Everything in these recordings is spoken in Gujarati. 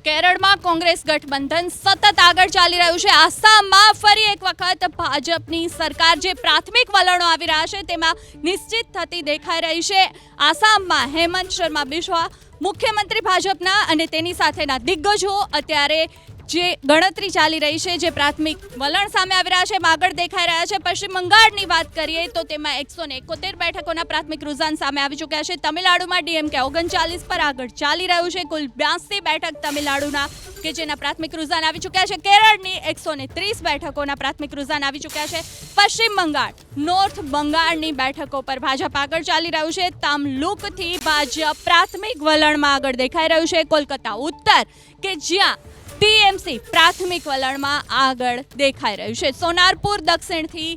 કેરળમાં કોંગ્રેસ ગઠબંધન સતત આગળ ચાલી રહ્યું છે। આસામમાં ફરી એક વખત ભાજપની સરકાર જે પ્રાથમિક વલણો આવી રહ્યા છે તેમાં નિશ્ચિત થતી દેખાઈ રહી છે। આસામમાં હેમંત શર્મા બિશ્વા મુખ્યમંત્રી ભાજપના અને તેની સાથેના દિગ્ગજો અત્યારે જે ગણતરી ચાલી રહી છે, જે પ્રાથમિક વલણ સામે આવી રહ્યા છે, આગળ દેખાઈ રહ્યા છે। પશ્ચિમ બંગાળની વાત કરીએ તો તેમાં 171 બેઠકોના પ્રાથમિક રુઝાન સામે આવી ચૂક્યા છે। તમિલનાડુમાં ડીએમકે 39 પર આગળ ચાલી રહ્યું છે। કુલ 82 બેઠક તમિલનાડુના કે જેના પ્રાથમિક રુઝાન આવી ચૂક્યા છે। કેરળની 130 બેઠકોના પ્રાથમિક રુઝાન આવી ચૂક્યા છે। પશ્ચિમ બંગાળ, નોર્થ બંગાળની બેઠકો પર ભાજપ આગળ ચાલી રહ્યું છે। તામલુકથી ભાજપ પ્રાથમિક વલણમાં આગળ દેખાઈ રહ્યું છે। કોલકાતા ઉત્તર કે જ્યાં ટીએમસી પ્રાથમિક વલણમાં આગળ દેખાઈ રહ્યું છે। સોનારપુર દક્ષિણથી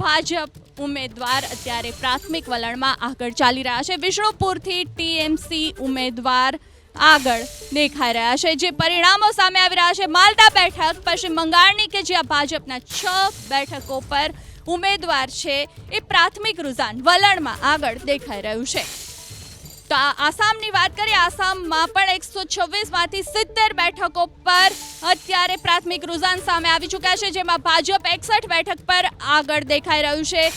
ભાજપ ઉમેદવાર અત્યારે પ્રાથમિક વલણમાં આગળ ચાલી રહ્યા છે। વિષ્ણુપુરથી ટીએમસી ઉમેદવાર આગળ દેખાઈ રહ્યા છે। જે પરિણામો સામે આવી રહ્યા છે, માલદા બેઠક પશ્ચિમ બંગાળની કે જ્યાં ભાજપના 6 બેઠકો પર ઉમેદવાર છે એ પ્રાથમિક રુઝાન વલણમાં આગળ દેખાઈ રહ્યું છે। તો આસામની વાત કરીએ, આસામમાં પણ 126માંથી 70 બેઠકો પર અત્યારે પ્રાથમિક રુઝાન સામે આવી ચૂક્યા છે, જેમાં ભાજપ 61 બેઠક પર આગળ દેખાઈ રહ્યું છે।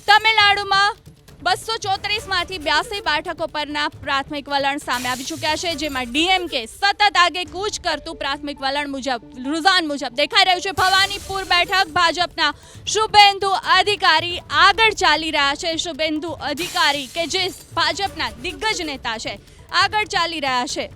તમિલનાડુમાં 234માંથી 82 બેઠકો પરના પ્રાથમિક વલણ સામે આવી ચૂક્યા છે, જેમાં ડીએમકે સતત આગે કૂચ કરતું પ્રાથમિક વલણ મુજબ રુઝાન મુજબ દેખાઈ રહ્યું છે। ભવાનીપુર બેઠક ભાજપના શુભેન્દુ અધિકારી આગળ ચાલી રહ્યા છે। શુભેન્દુ અધિકારી કે જે ભાજપના દિગ્ગજ નેતા છે, આગળ ચાલી રહ્યા છે।